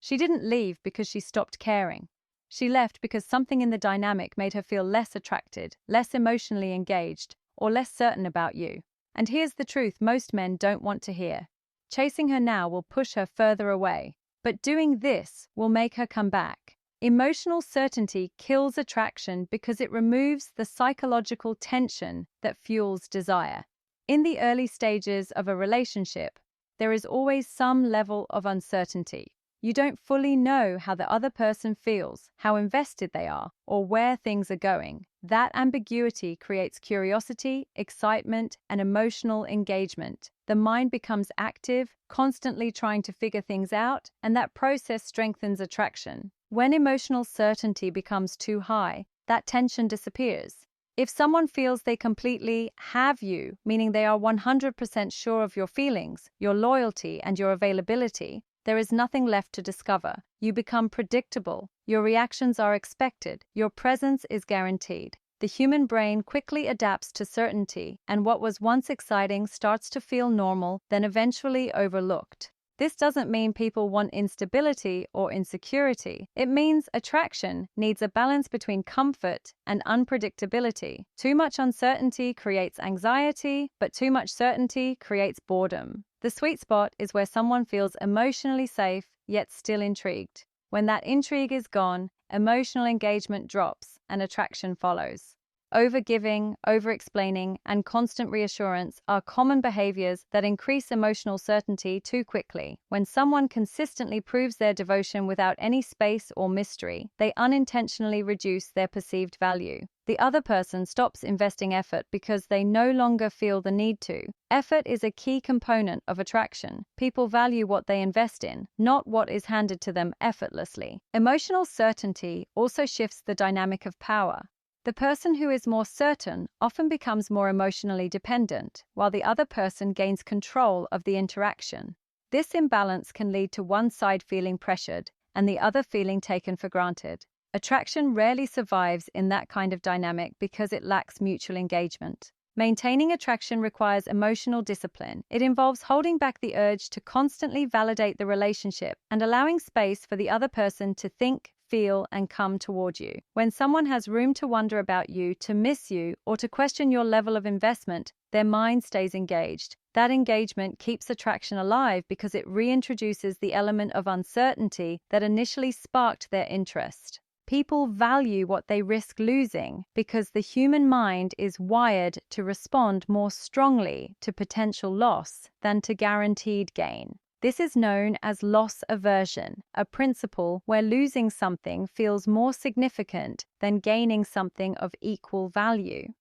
She didn't leave because she stopped caring. She left because something in the dynamic made her feel less attracted, less emotionally engaged, or less certain about you. And here's the truth most men don't want to hear. Chasing her now will push her further away, but doing this will make her come back. Emotional certainty kills attraction because it removes the psychological tension that fuels desire. In the early stages of a relationship, there is always some level of uncertainty. You don't fully know how the other person feels, how invested they are, or where things are going. That ambiguity creates curiosity, excitement, and emotional engagement. The mind becomes active, constantly trying to figure things out, and that process strengthens attraction. When emotional certainty becomes too high, that tension disappears. If someone feels they completely have you, meaning they are 100% sure of your feelings, your loyalty, and your availability, there is nothing left to discover. You become predictable. Your reactions are expected. Your presence is guaranteed. The human brain quickly adapts to certainty, and what was once exciting starts to feel normal, then eventually overlooked. This doesn't mean people want instability or insecurity. It means attraction needs a balance between comfort and unpredictability. Too much uncertainty creates anxiety, but too much certainty creates boredom. The sweet spot is where someone feels emotionally safe, yet still intrigued. When that intrigue is gone, emotional engagement drops and attraction follows. Overgiving, over-explaining, and constant reassurance are common behaviors that increase emotional certainty too quickly. When someone consistently proves their devotion without any space or mystery, they unintentionally reduce their perceived value. The other person stops investing effort because they no longer feel the need to. Effort is a key component of attraction. People value what they invest in, not what is handed to them effortlessly. Emotional certainty also shifts the dynamic of power. The person who is more certain often becomes more emotionally dependent, while the other person gains control of the interaction. This imbalance can lead to one side feeling pressured and the other feeling taken for granted. Attraction rarely survives in that kind of dynamic because it lacks mutual engagement. Maintaining attraction requires emotional discipline. It involves holding back the urge to constantly validate the relationship and allowing space for the other person to think, feel, and come toward you. When someone has room to wonder about you, to miss you, or to question your level of investment, their mind stays engaged. That engagement keeps attraction alive because it reintroduces the element of uncertainty that initially sparked their interest. People value what they risk losing because the human mind is wired to respond more strongly to potential loss than to guaranteed gain. This is known as loss aversion, a principle where losing something feels more significant than gaining something of equal value.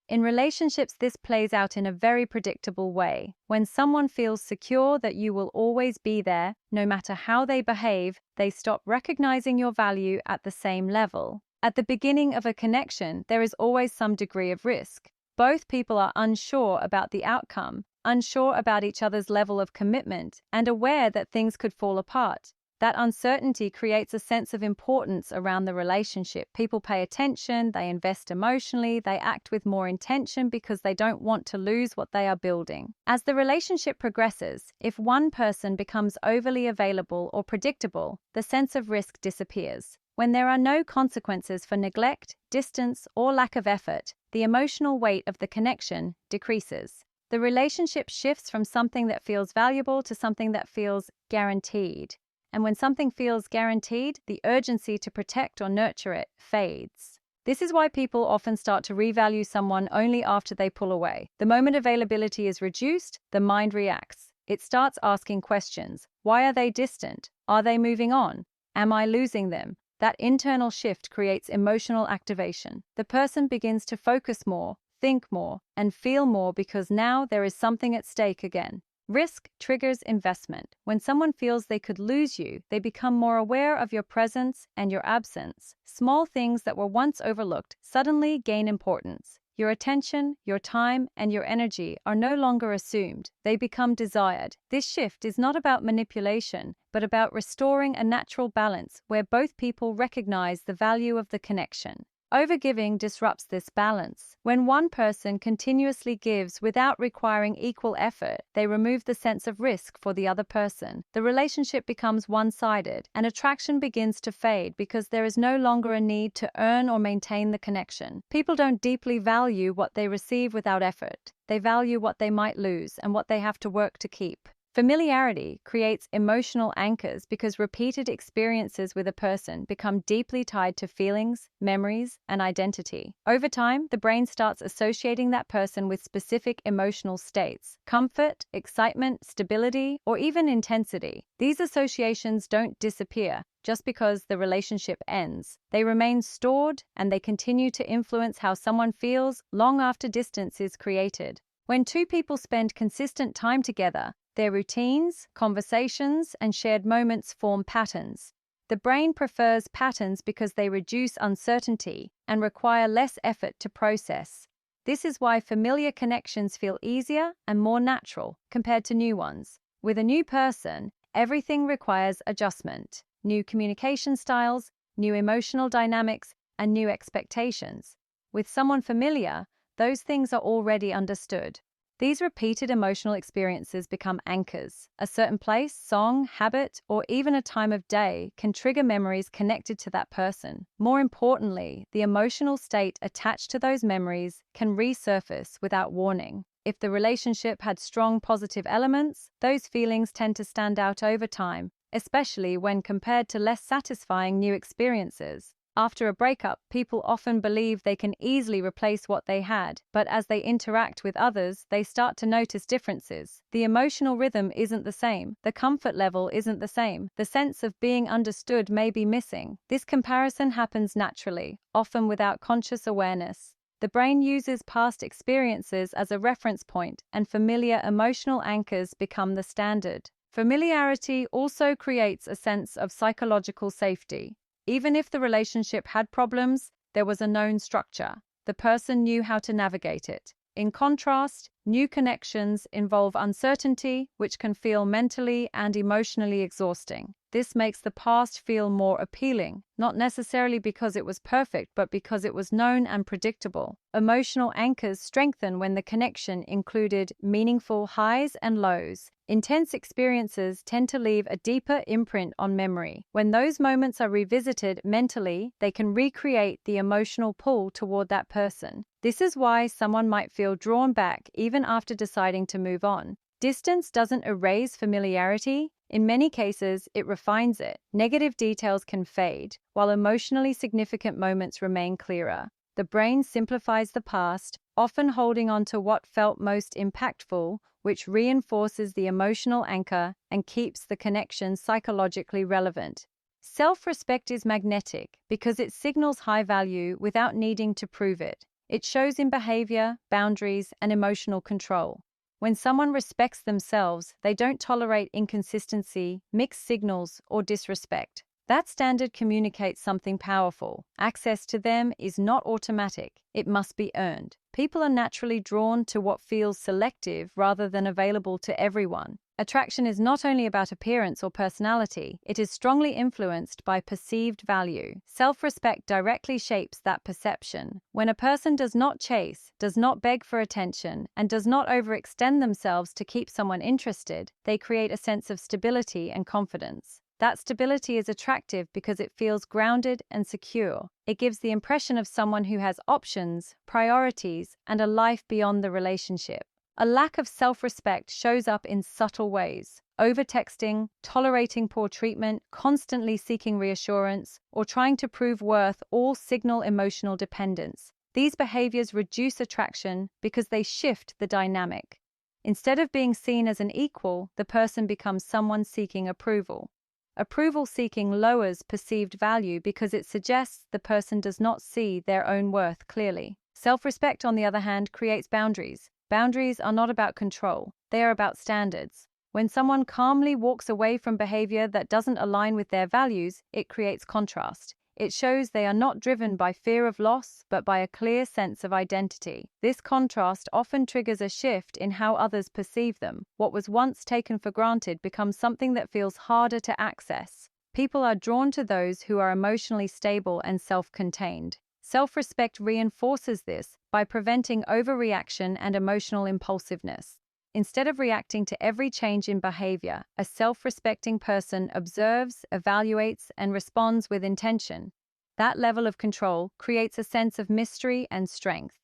In relationships, this plays out in a very predictable way. When someone feels secure that you will always be there, no matter how they behave, they stop recognizing your value at the same level. At the beginning of a connection, there is always some degree of risk. Both people are unsure about the outcome, unsure about each other's level of commitment, and aware that things could fall apart. That uncertainty creates a sense of importance around the relationship. People pay attention, they invest emotionally, they act with more intention because they don't want to lose what they are building. As the relationship progresses, if one person becomes overly available or predictable, the sense of risk disappears. When there are no consequences for neglect, distance, or lack of effort, the emotional weight of the connection decreases. The relationship shifts from something that feels valuable to something that feels guaranteed. And when something feels guaranteed, the urgency to protect or nurture it fades. This is why people often start to revalue someone only after they pull away. The moment availability is reduced, the mind reacts. It starts asking questions. Why are they distant? Are they moving on? Am I losing them? That internal shift creates emotional activation. The person begins to focus more, think more, and feel more because now there is something at stake again. Risk triggers investment. When someone feels they could lose you, they become more aware of your presence and your absence. Small things that were once overlooked suddenly gain importance. Your attention, your time, and your energy are no longer assumed. They become desired. This shift is not about manipulation, but about restoring a natural balance where both people recognize the value of the connection. Overgiving disrupts this balance. When one person continuously gives without requiring equal effort, they remove the sense of risk for the other person. The relationship becomes one-sided, and attraction begins to fade because there is no longer a need to earn or maintain the connection. People don't deeply value what they receive without effort. They value what they might lose and what they have to work to keep. Familiarity creates emotional anchors because repeated experiences with a person become deeply tied to feelings, memories, and identity. Over time, the brain starts associating that person with specific emotional states: comfort, excitement, stability, or even intensity. These associations don't disappear just because the relationship ends. They remain stored, and they continue to influence how someone feels long after distance is created. When two people spend consistent time together, their routines, conversations, and shared moments form patterns. The brain prefers patterns because they reduce uncertainty and require less effort to process. This is why familiar connections feel easier and more natural compared to new ones. With a new person, everything requires adjustment: new communication styles, new emotional dynamics, and new expectations. With someone familiar, those things are already understood. These repeated emotional experiences become anchors. A certain place, song, habit, or even a time of day can trigger memories connected to that person. More importantly, the emotional state attached to those memories can resurface without warning. If the relationship had strong positive elements, those feelings tend to stand out over time, especially when compared to less satisfying new experiences. After a breakup, people often believe they can easily replace what they had, but as they interact with others, they start to notice differences. The emotional rhythm isn't the same, the comfort level isn't the same, the sense of being understood may be missing. This comparison happens naturally, often without conscious awareness. The brain uses past experiences as a reference point, and familiar emotional anchors become the standard. Familiarity also creates a sense of psychological safety. Even if the relationship had problems, there was a known structure. The person knew how to navigate it. In contrast, new connections involve uncertainty, which can feel mentally and emotionally exhausting. This makes the past feel more appealing, not necessarily because it was perfect, but because it was known and predictable. Emotional anchors strengthen when the connection included meaningful highs and lows. Intense experiences tend to leave a deeper imprint on memory. When those moments are revisited mentally, they can recreate the emotional pull toward that person. This is why someone might feel drawn back even after deciding to move on. Distance doesn't erase familiarity. In many cases, it refines it. Negative details can fade, while emotionally significant moments remain clearer. The brain simplifies the past, often holding on to what felt most impactful, which reinforces the emotional anchor and keeps the connection psychologically relevant. Self-respect is magnetic because it signals high value without needing to prove it. It shows in behavior, boundaries, and emotional control. When someone respects themselves, they don't tolerate inconsistency, mixed signals, or disrespect. That standard communicates something powerful. Access to them is not automatic. It must be earned. People are naturally drawn to what feels selective rather than available to everyone. Attraction is not only about appearance or personality, it is strongly influenced by perceived value. Self-respect directly shapes that perception. When a person does not chase, does not beg for attention, and does not overextend themselves to keep someone interested, they create a sense of stability and confidence. That stability is attractive because it feels grounded and secure. It gives the impression of someone who has options, priorities, and a life beyond the relationship. A lack of self-respect shows up in subtle ways: over-texting, tolerating poor treatment, constantly seeking reassurance, or trying to prove worth all signal emotional dependence. These behaviors reduce attraction because they shift the dynamic. Instead of being seen as an equal, the person becomes someone seeking approval. Approval seeking lowers perceived value because it suggests the person does not see their own worth clearly. Self-respect, on the other hand, creates boundaries. Boundaries are not about control, they are about standards. When someone calmly walks away from behavior that doesn't align with their values, it creates contrast. It shows they are not driven by fear of loss, but by a clear sense of identity. This contrast often triggers a shift in how others perceive them. What was once taken for granted becomes something that feels harder to access. People are drawn to those who are emotionally stable and self-contained. Self-respect reinforces this by preventing overreaction and emotional impulsiveness. Instead of reacting to every change in behavior, a self-respecting person observes, evaluates, and responds with intention. That level of control creates a sense of mystery and strength.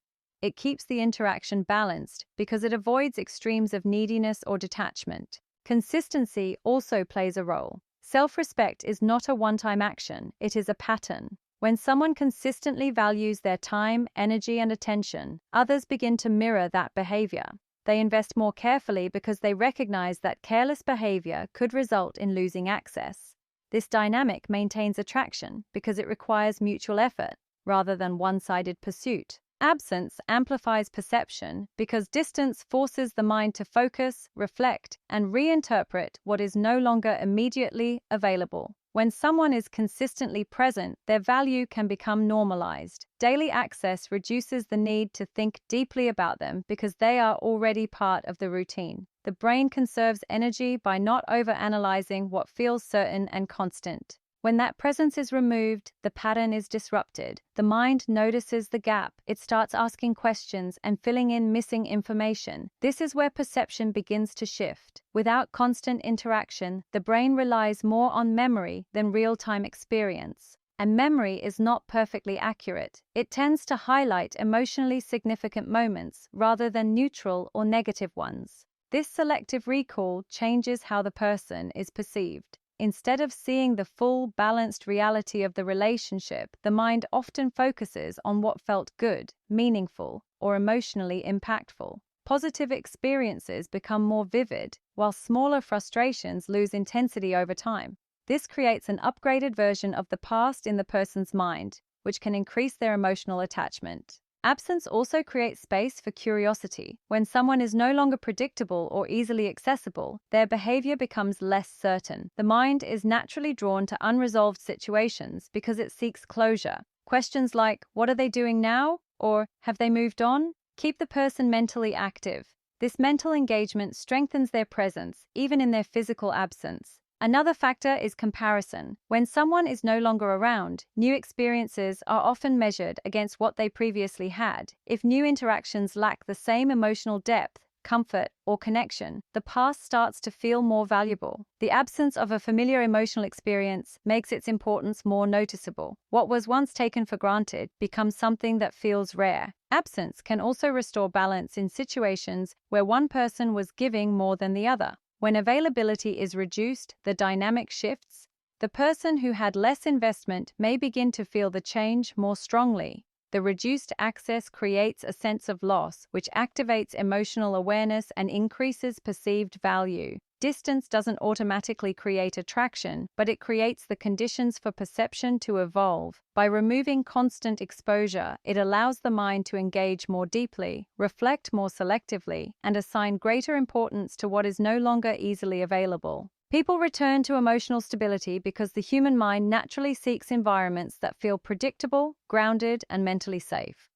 It keeps the interaction balanced because it avoids extremes of neediness or detachment. Consistency also plays a role. Self-respect is not a one-time action, it is a pattern. When someone consistently values their time, energy, and attention, others begin to mirror that behavior. They invest more carefully because they recognize that careless behavior could result in losing access. This dynamic maintains attraction because it requires mutual effort rather than one-sided pursuit. Absence amplifies perception because distance forces the mind to focus, reflect, and reinterpret what is no longer immediately available. When someone is consistently present, their value can become normalized. Daily access reduces the need to think deeply about them because they are already part of the routine. The brain conserves energy by not overanalyzing what feels certain and constant. When that presence is removed, the pattern is disrupted. The mind notices the gap. It starts asking questions and filling in missing information. This is where perception begins to shift. Without constant interaction, the brain relies more on memory than real-time experience. And memory is not perfectly accurate. It tends to highlight emotionally significant moments rather than neutral or negative ones. This selective recall changes how the person is perceived. Instead of seeing the full, balanced reality of the relationship, the mind often focuses on what felt good, meaningful, or emotionally impactful. Positive experiences become more vivid, while smaller frustrations lose intensity over time. This creates an upgraded version of the past in the person's mind, which can increase their emotional attachment. Absence also creates space for curiosity. When someone is no longer predictable or easily accessible, their behavior becomes less certain. The mind is naturally drawn to unresolved situations because it seeks closure. Questions like, "What are they doing now?" or "Have they moved on?" keep the person mentally active. This mental engagement strengthens their presence, even in their physical absence. Another factor is comparison. When someone is no longer around, new experiences are often measured against what they previously had. If new interactions lack the same emotional depth, comfort, or connection, the past starts to feel more valuable. The absence of a familiar emotional experience makes its importance more noticeable. What was once taken for granted becomes something that feels rare. Absence can also restore balance in situations where one person was giving more than the other. When availability is reduced, the dynamic shifts. The person who had less investment may begin to feel the change more strongly. The reduced access creates a sense of loss, which activates emotional awareness and increases perceived value. Distance doesn't automatically create attraction, but it creates the conditions for perception to evolve. By removing constant exposure, it allows the mind to engage more deeply, reflect more selectively, and assign greater importance to what is no longer easily available. People return to emotional stability because the human mind naturally seeks environments that feel predictable, grounded, and mentally safe.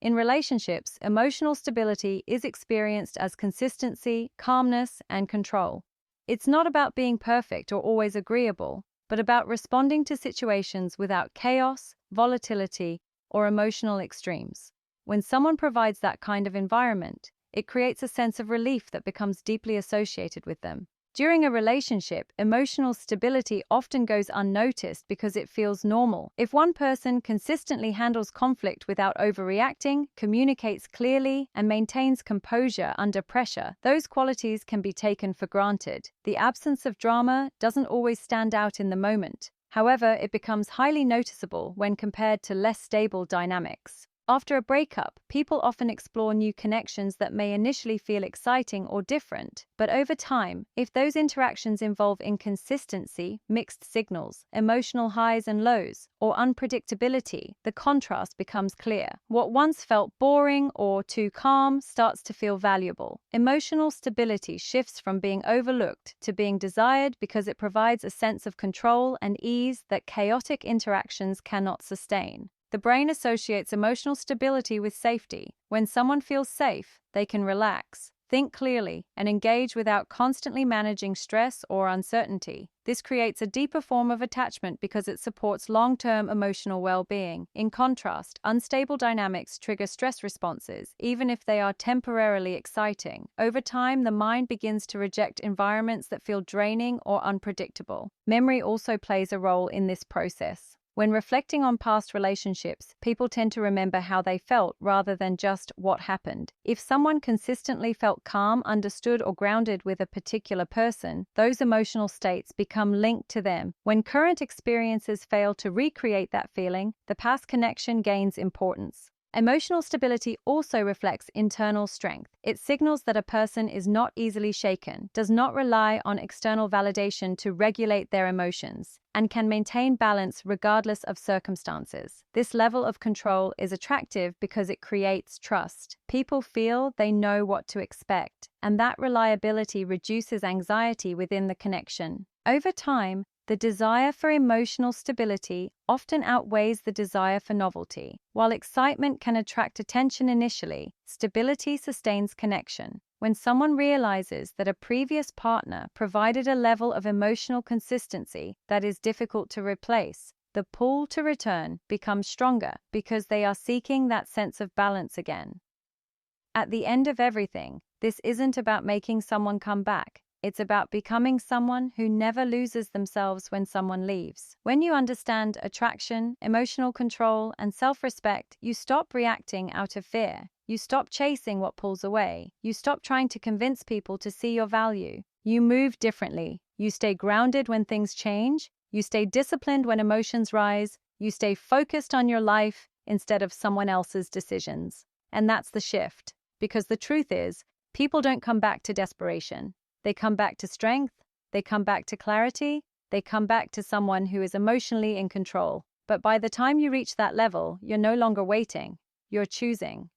In relationships, emotional stability is experienced as consistency, calmness, and control. It's not about being perfect or always agreeable, but about responding to situations without chaos, volatility, or emotional extremes. When someone provides that kind of environment, it creates a sense of relief that becomes deeply associated with them. During a relationship, emotional stability often goes unnoticed because it feels normal. If one person consistently handles conflict without overreacting, communicates clearly, and maintains composure under pressure, those qualities can be taken for granted. The absence of drama doesn't always stand out in the moment. However, it becomes highly noticeable when compared to less stable dynamics. After a breakup, people often explore new connections that may initially feel exciting or different, but over time, if those interactions involve inconsistency, mixed signals, emotional highs and lows, or unpredictability, the contrast becomes clear. What once felt boring or too calm starts to feel valuable. Emotional stability shifts from being overlooked to being desired because it provides a sense of control and ease that chaotic interactions cannot sustain. The brain associates emotional stability with safety. When someone feels safe, they can relax, Think clearly, and engage without constantly managing stress or uncertainty. This creates a deeper form of attachment because it supports long-term emotional well-being. In contrast, unstable dynamics trigger stress responses, even if they are temporarily exciting. Over time, the mind begins to reject environments that feel draining or unpredictable. Memory also plays a role in this process. When reflecting on past relationships, people tend to remember how they felt rather than just what happened. If someone consistently felt calm, understood, or grounded with a particular person, those emotional states become linked to them. When current experiences fail to recreate that feeling, the past connection gains importance. Emotional stability also reflects internal strength. It signals that a person is not easily shaken, does not rely on external validation to regulate their emotions, and can maintain balance regardless of circumstances. This level of control is attractive because it creates trust. People feel they know what to expect, and that reliability reduces anxiety within the connection. Over time, the desire for emotional stability often outweighs the desire for novelty. While excitement can attract attention initially, stability sustains connection. When someone realizes that a previous partner provided a level of emotional consistency that is difficult to replace, the pull to return becomes stronger because they are seeking that sense of balance again. At the end of everything, this isn't about making someone come back. It's about becoming someone who never loses themselves when someone leaves. When you understand attraction, emotional control, and self-respect, you stop reacting out of fear. You stop chasing what pulls away. You stop trying to convince people to see your value. You move differently. You stay grounded when things change. You stay disciplined when emotions rise. You stay focused on your life instead of someone else's decisions. And that's the shift. Because the truth is, people don't come back to desperation. They come back to strength, they come back to clarity, they come back to someone who is emotionally in control. But by the time you reach that level, you're no longer waiting, you're choosing.